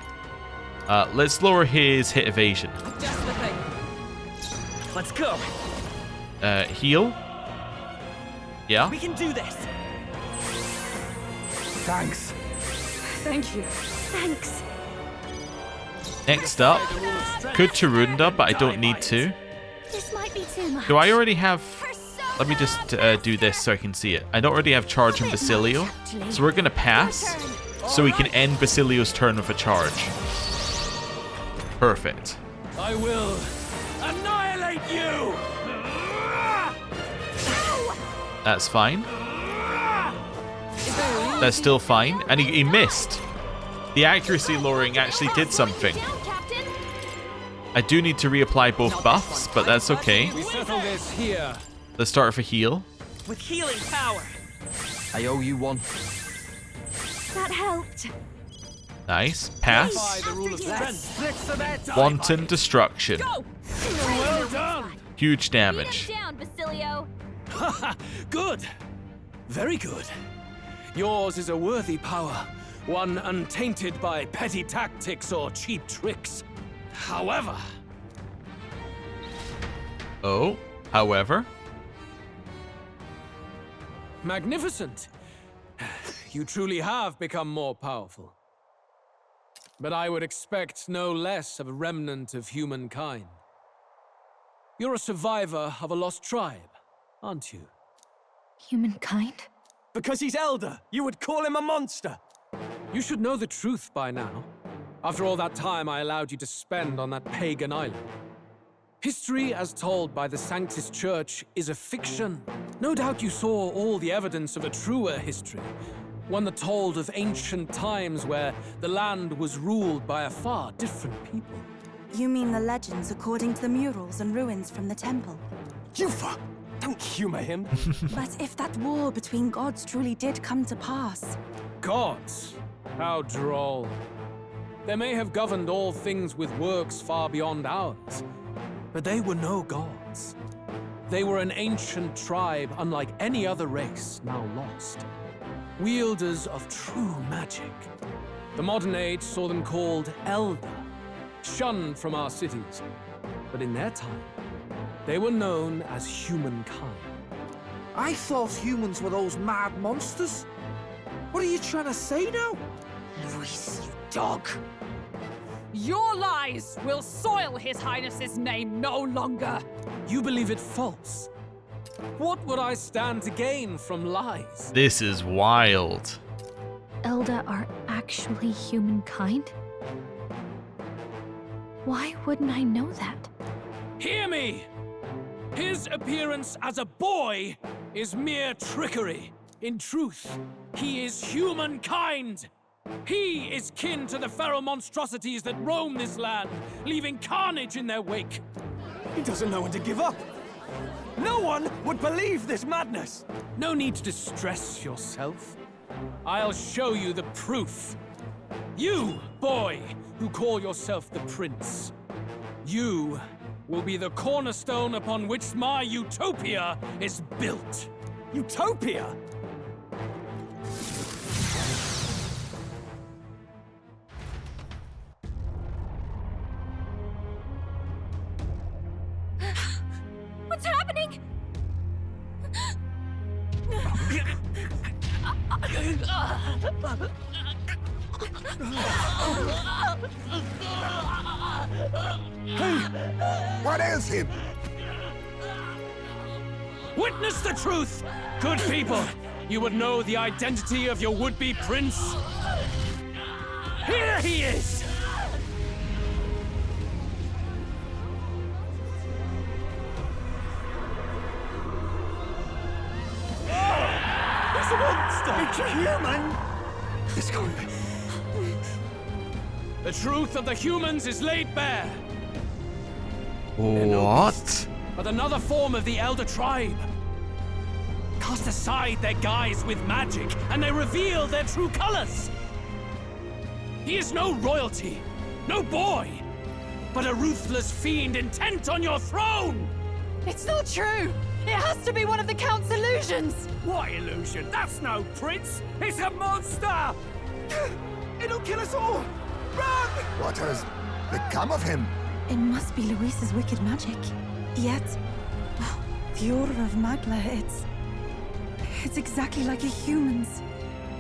Let's lower his hit evasion. Just the thing. Let's go. Heal. Yeah. We can do this. Thanks. Thank you. Thanks. Next up, could Tarunda, but I don't need to. This might be too much. Do I already have... Let me just do this so I can see it. I don't already have charge on Basilio, so we're going to pass so we can end Basilio's turn with a charge. Perfect. I will annihilate you! That's fine. That's still fine. And he missed. The accuracy lowering actually did something. I do need to reapply both buffs, but that's okay. We settle this here. Let's start with a heal. With healing power. I owe you one. That helped. Nice. Defy Pass. the rule of strength. Wanton destruction. Go. Well done. Huge damage. Down, Basilio. Good. Very good. Yours is a worthy power, one untainted by petty tactics or cheap tricks. However... Oh, however... Magnificent. You truly have become more powerful. But I would expect no less of a remnant of humankind. You're a survivor of a lost tribe, aren't you? Humankind? Because he's elder, you would call him a monster. You should know the truth by now. After all that time I allowed you to spend on that pagan island. History, as told by the Sanctus Church, is a fiction. No doubt you saw all the evidence of a truer history. One that told of ancient times where the land was ruled by a far different people. You mean the legends according to the murals and ruins from the temple? Yufa! Don't humor him. But if that war between gods truly did come to pass... Gods? How droll. They may have governed all things with works far beyond ours, but they were no gods. They were an ancient tribe unlike any other race now lost. Wielders of true magic. The modern age saw them called Elder, shunned from our cities. But in their time, they were known as humankind. I thought humans were those mad monsters. What are you trying to say now? Luis, you dog. Your lies will soil His Highness's name no longer. You believe it false? What would I stand to gain from lies? This is wild. Elda are actually humankind? Why wouldn't I know that? Hear me! His appearance as a boy is mere trickery. In truth, he is humankind. He is kin to the feral monstrosities that roam this land, leaving carnage in their wake. He doesn't know when to give up. No one would believe this madness. No need to distress yourself. I'll show you the proof. You, boy, who call yourself the prince. You will be the cornerstone upon which my utopia is built. Utopia? What's happening? What ails him? Witness the truth, good people. you would know the identity of your would-be prince? Here he is! It's a monster! It's a human! It's going. The truth of the humans is laid bare. What? But another form of the Elder Tribe. Cast aside their guise with magic, and they reveal their true colors. He is no royalty, no boy, but a ruthless fiend intent on your throne! It's not true! It has to be one of the Count's illusions! What illusion? That's no prince! It's a monster! It'll kill us all! Run! What has become of him? It must be Luis's wicked magic. Yet, the aura of Magla, it's exactly like a human's.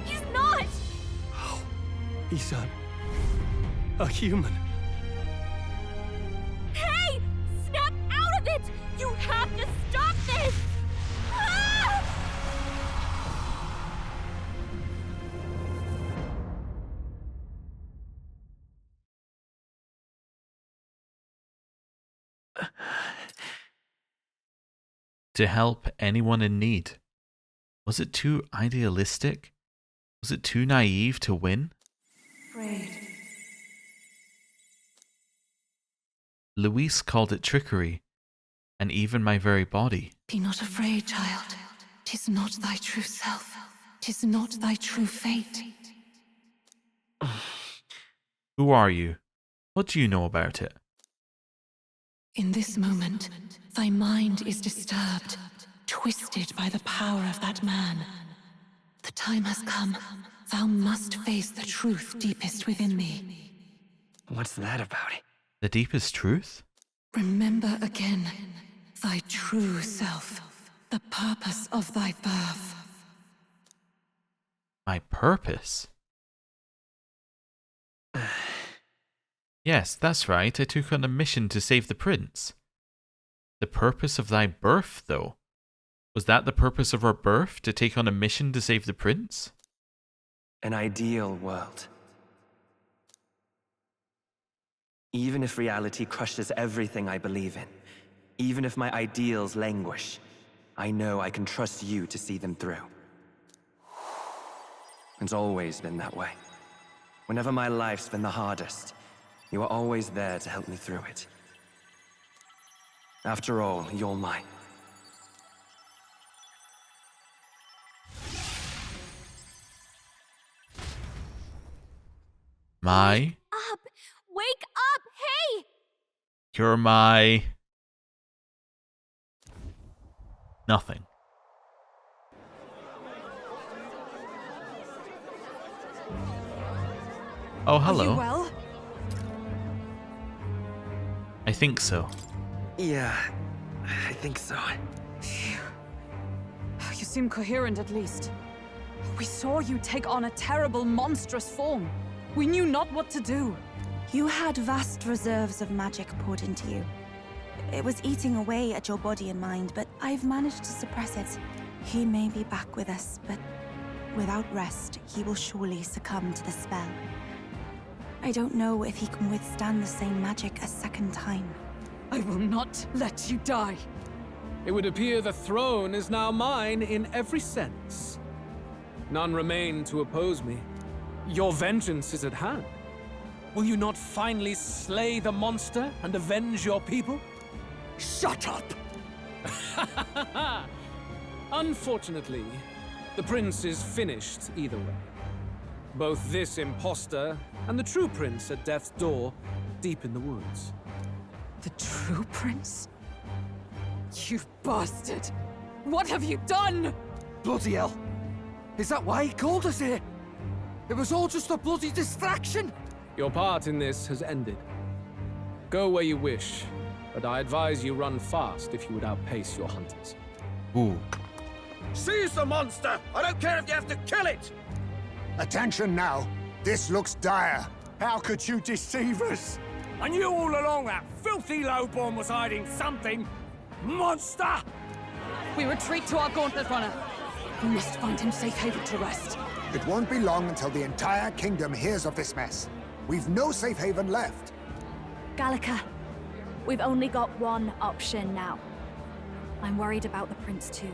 He's not! He's a human. Hey! Snap out of it! You have to stop this! Ah! To help anyone in need. Was it too idealistic? Was it too naive to win? Afraid. Luis called it trickery, and even my very body. Be not afraid, child. 'Tis not thy true self. 'Tis not thy true fate. Who are you? What do you know about it? In this moment, thy mind is disturbed, twisted by the power of that man. The time has come. Thou must face the truth deepest within thee. What's that about? The deepest truth? Remember again thy true self, the purpose of thy birth. My purpose? Yes, that's right. I took on a mission to save the prince. The purpose of thy birth, though? Was that the purpose of our birth? To take on a mission to save the prince? An ideal world. Even if reality crushes everything I believe in, even if my ideals languish, I know I can trust you to see them through. It's always been that way. Whenever my life's been the hardest, you are always there to help me through it. After all, you're mine. My? Up! Wake up! Hey! You're my... Nothing. Oh, hello. Are you well? I think so. Yeah, I think so. You seem coherent at least. We saw you take on a terrible, monstrous form. We knew not what to do. You had vast reserves of magic poured into you. It was eating away at your body and mind, but I've managed to suppress it. He may be back with us, but without rest, he will surely succumb to the spell. I don't know if he can withstand the same magic a second time. I will not let you die. It would appear the throne is now mine in every sense. None remain to oppose me. Your vengeance is at hand. Will you not finally slay the monster and avenge your people? Shut up! Unfortunately, the prince is finished either way. Both this imposter and the true prince at death's door, deep in the woods. The true prince? You bastard! What have you done? Bloody hell! Is that why he called us here? It was all just a bloody distraction! Your part in this has ended. Go where you wish, but I advise you run fast if you would outpace your hunters. Ooh. Seize the monster! I don't care if you have to kill it! Attention now. This looks dire. How could you deceive us? I knew all along that filthy lowborn was hiding something. Monster! We retreat to our gauntlet runner. We must find him safe haven to rest. It won't be long until the entire kingdom hears of this mess. We've no safe haven left. Gallica, we've only got one option now. I'm worried about the prince too.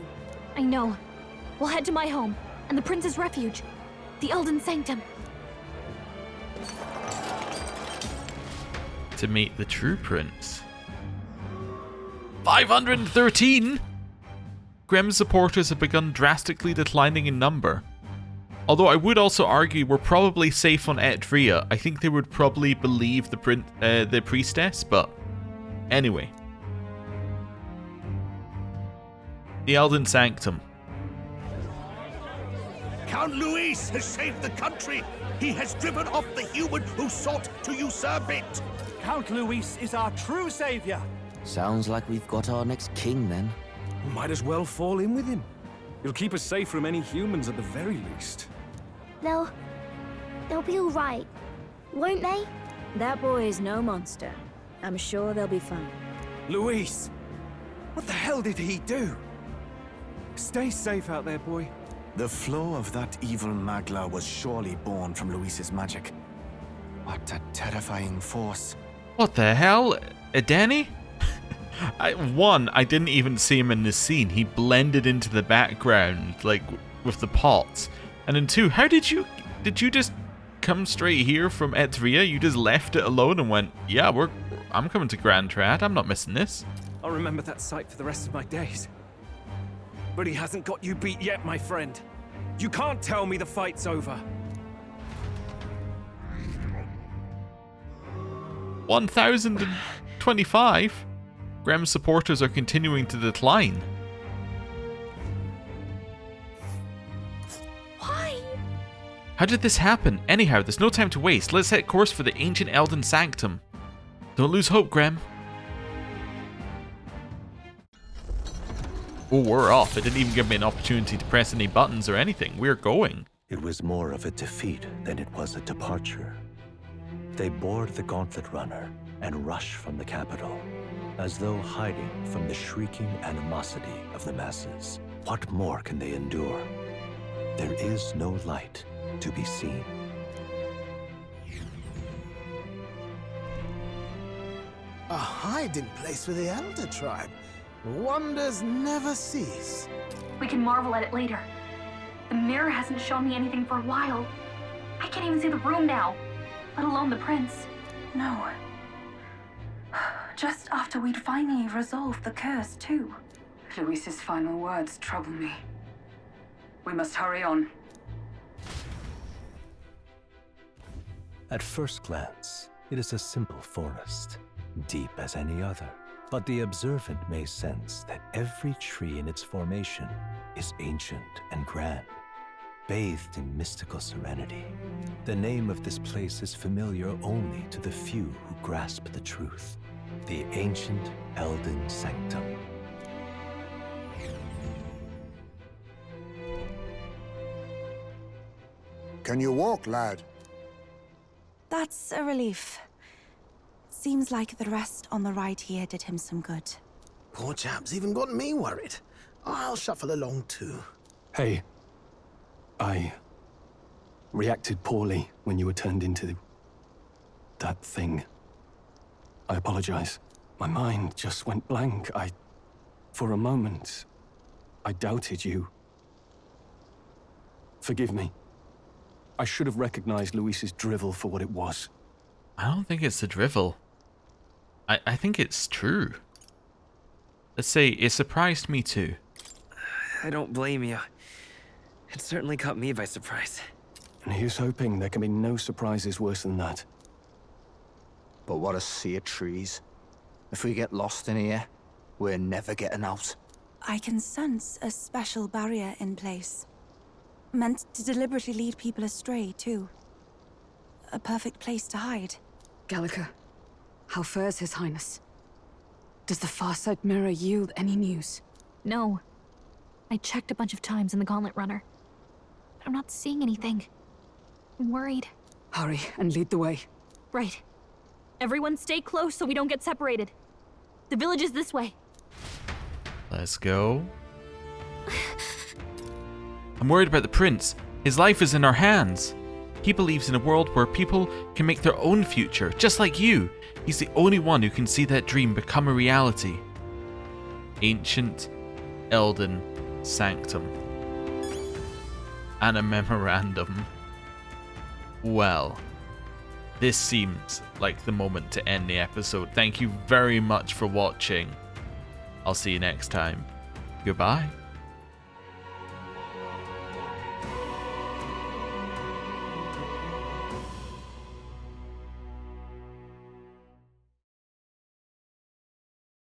I know. We'll head to my home, and the prince's refuge, the Elden Sanctum. To meet the true prince. 513! Grem's supporters have begun drastically declining in number. Although I would also argue we're probably safe on Etria. I think they would probably believe the priestess, but anyway. The Elden Sanctum. Count Luis has saved the country. He has driven off the human who sought to usurp it. Count Luis is our true savior. Sounds like we've got our next king then. We might as well fall in with him. He'll keep us safe from any humans at the very least. They'll be all right, won't they? That boy is no monster. I'm sure they'll be fine. Luis! What the hell did he do? Stay safe out there, boy. The flow of that evil Magla was surely born from Luis's magic. What a terrifying force. What the hell? Danny? I didn't even see him in this scene. He blended into the background, like, with the pots. And then 2, how did you just come straight here from Etria? You just left it alone and went, yeah, I'm coming to Grand Trad. I'm not missing this. I'll remember that sight for the rest of my days. But he hasn't got you beat yet, my friend. You can't tell me the fight's over. 1,025? Grem's supporters are continuing to decline. Why? How did this happen? Anyhow, there's no time to waste. Let's set course for the ancient Elden Sanctum. Don't lose hope, Grem. Oh, we're off. It didn't even give me an opportunity to press any buttons or anything. We're going. It was more of a defeat than it was a departure. They board the gauntlet runner and rush from the capital, as though hiding from the shrieking animosity of the masses. What more can they endure? There is no light to be seen. A hiding place for the Elder Tribe. Wonders never cease. We can marvel at it later. The mirror hasn't shown me anything for a while. I can't even see the room now, let alone the prince. No. Just after we'd finally resolved the curse, too. Luis's final words trouble me. We must hurry on. At first glance, it is a simple forest, deep as any other. But the observant may sense that every tree in its formation is ancient and grand, bathed in mystical serenity. The name of this place is familiar only to the few who grasp the truth. The ancient Elden Sanctum. Can you walk, lad? That's a relief. Seems like the rest on the ride here did him some good. Poor chap's even got me worried. I'll shuffle along too. Hey, I reacted poorly when you were turned into that thing. I apologize. My mind just went blank. For a moment, I doubted you. Forgive me. I should have recognized Luis's drivel for what it was. I don't think it's the drivel. I think it's true. Let's say it surprised me too. I don't blame you. It certainly caught me by surprise. And here's hoping there can be no surprises worse than that. But what a sea of trees. If we get lost in here, we're never getting out. I can sense a special barrier in place. Meant to deliberately lead people astray, too. A perfect place to hide. Gallica, how fares His Highness? Does the Farsight Mirror yield any news? No. I checked a bunch of times in the Gauntlet Runner. But I'm not seeing anything. I'm worried. Hurry and lead the way. Right. Everyone stay close so we don't get separated. The village is this way. Let's go. I'm worried about the prince. His life is in our hands. He believes in a world where people can make their own future, just like you. He's the only one who can see that dream become a reality. Ancient Elden Sanctum. And a memorandum. Well, this seems like the moment to end the episode. Thank you very much for watching. I'll see you next time. Goodbye.